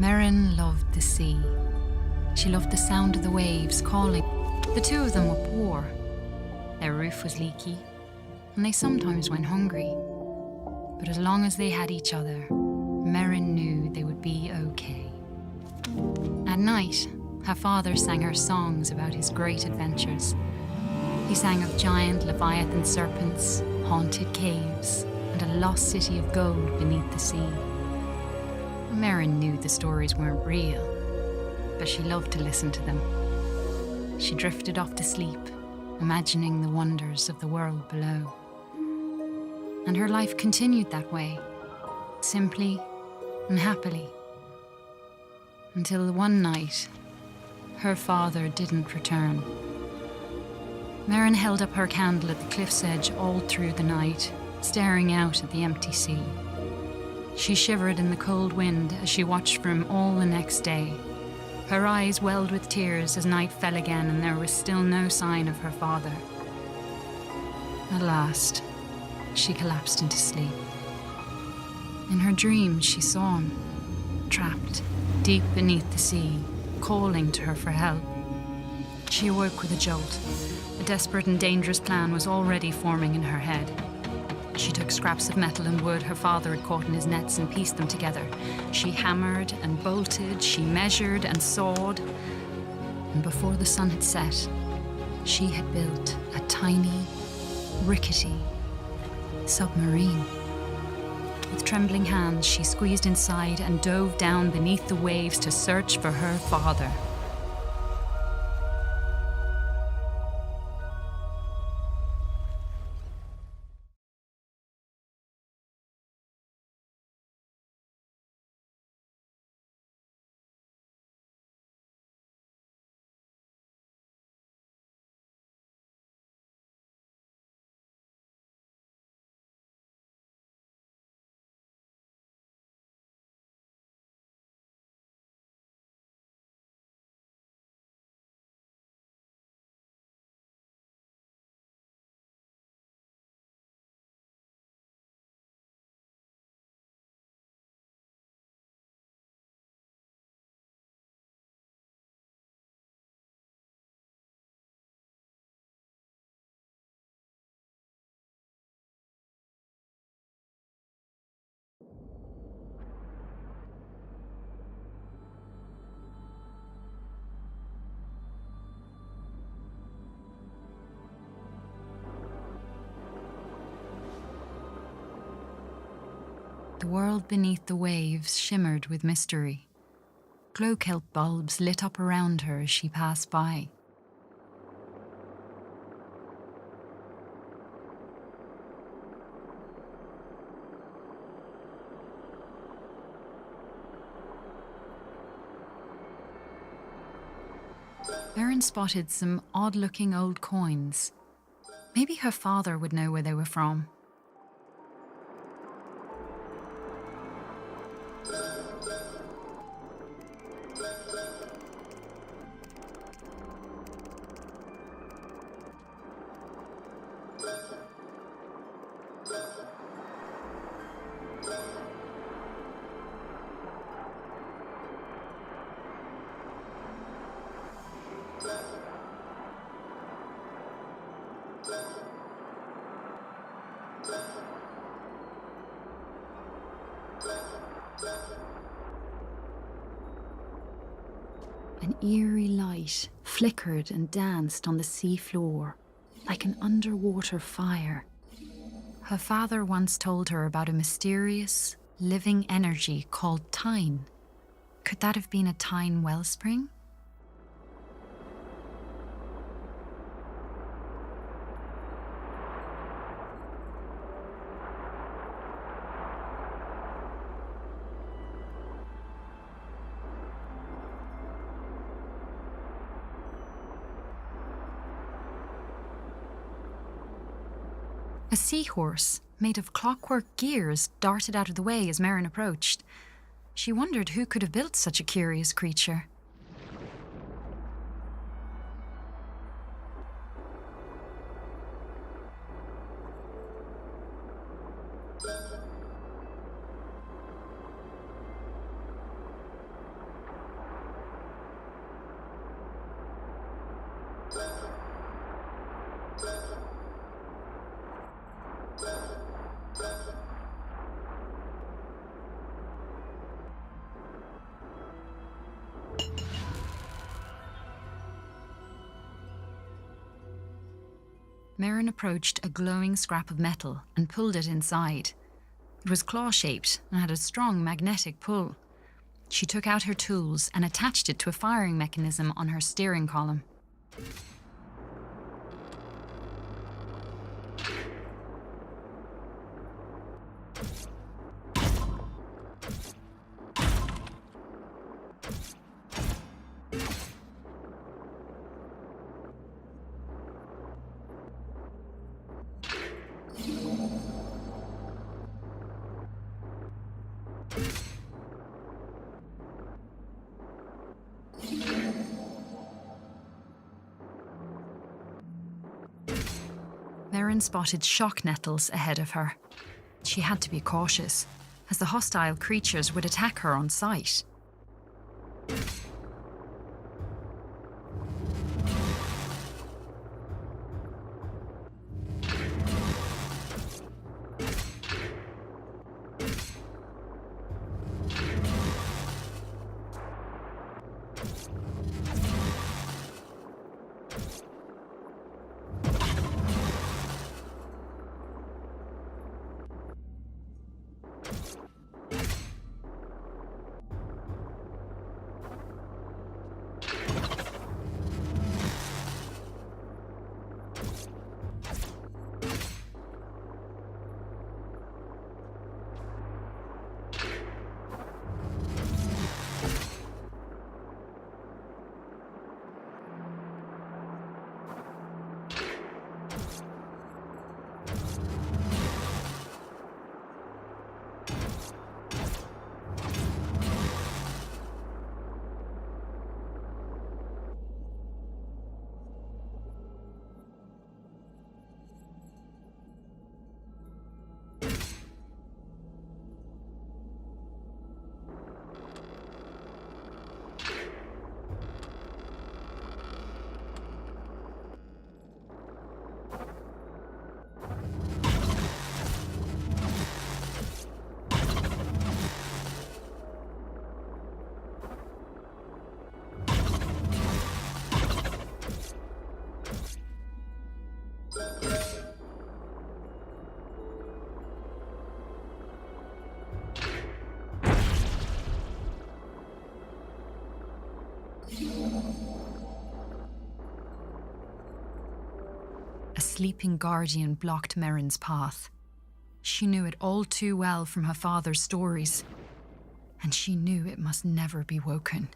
Merrin loved the sea. She loved the sound of the waves calling. The two of them were poor. Their roof was leaky, and they sometimes went hungry. But as long as they had each other, Merrin knew they would be okay. At night, her father sang her songs about his great adventures. He sang of giant leviathan serpents, haunted caves, and a lost city of gold beneath the sea. Merrin knew the stories weren't real, but she loved to listen to them. She drifted off to sleep, imagining the wonders of the world below. And her life continued that way, simply and happily, until one night, her father didn't return. Merrin held up her candle at the cliff's edge all through the night, staring out at the empty sea. She shivered in the cold wind as she watched for him all the next day. Her eyes welled with tears as night fell again and there was still no sign of her father. At last, she collapsed into sleep. In her dreams, she saw him, trapped deep beneath the sea, calling to her for help. She awoke with a jolt. A desperate and dangerous plan was already forming in her head. She took scraps of metal and wood her father had caught in his nets and pieced them together. She hammered and bolted, she measured and sawed. And before the sun had set, she had built a tiny, rickety submarine. With trembling hands, she squeezed inside and dove down beneath the waves to search for her father. The world beneath the waves shimmered with mystery. Glow-kelp bulbs lit up around her as she passed by. Merrin spotted some odd-looking old coins. Maybe her father would know where they were from. An eerie light flickered and danced on the sea floor, like an underwater fire. Her father once told her about a mysterious, living energy called Tyne. Could that have been a Tyne wellspring? A seahorse, made of clockwork gears, darted out of the way as Merrin approached. She wondered who could have built such a curious creature. Merrin approached a glowing scrap of metal and pulled it inside. It was claw-shaped and had a strong magnetic pull. She took out her tools and attached it to a firing mechanism on her steering column. Merrin spotted shock nettles ahead of her. She had to be cautious, as the hostile creatures would attack her on sight. A sleeping guardian blocked Merrin's path. She knew it all too well from her father's stories, and she knew it must never be woken.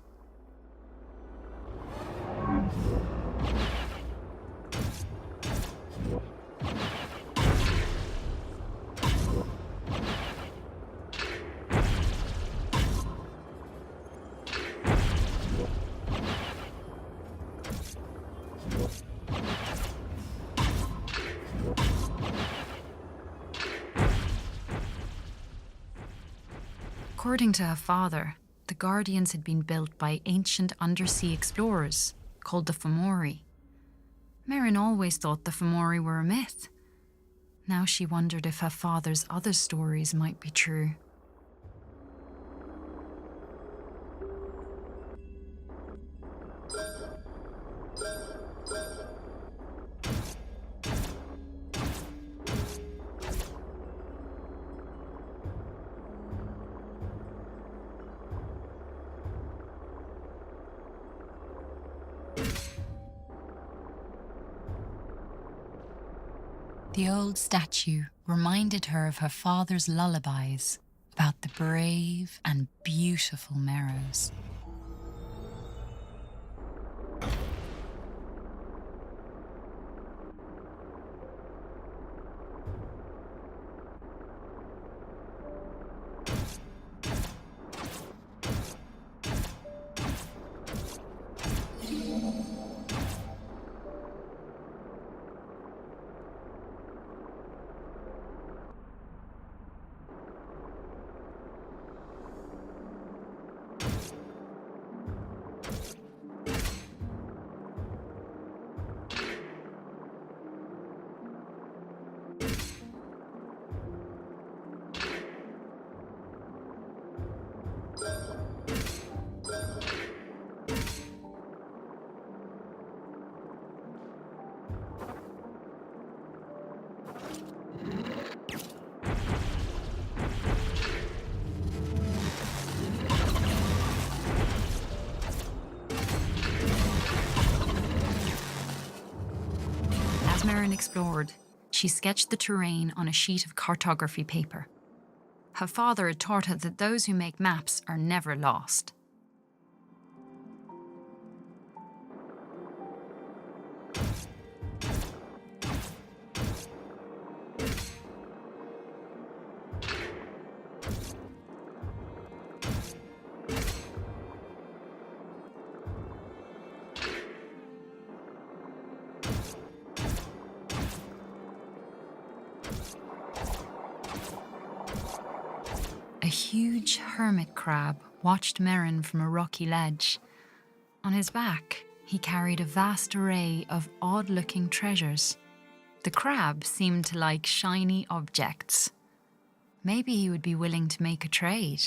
According to her father, the Guardians had been built by ancient undersea explorers called the Fomori. Merrin always thought the Fomori were a myth. Now she wondered if her father's other stories might be true. The old statue reminded her of her father's lullabies about the brave and beautiful Merrows. Merrin explored, she sketched the terrain on a sheet of cartography paper. Her father had taught her that those who make maps are never lost. A huge hermit crab watched Merrin from a rocky ledge. On his back, he carried a vast array of odd-looking treasures. The crab seemed to like shiny objects. Maybe he would be willing to make a trade.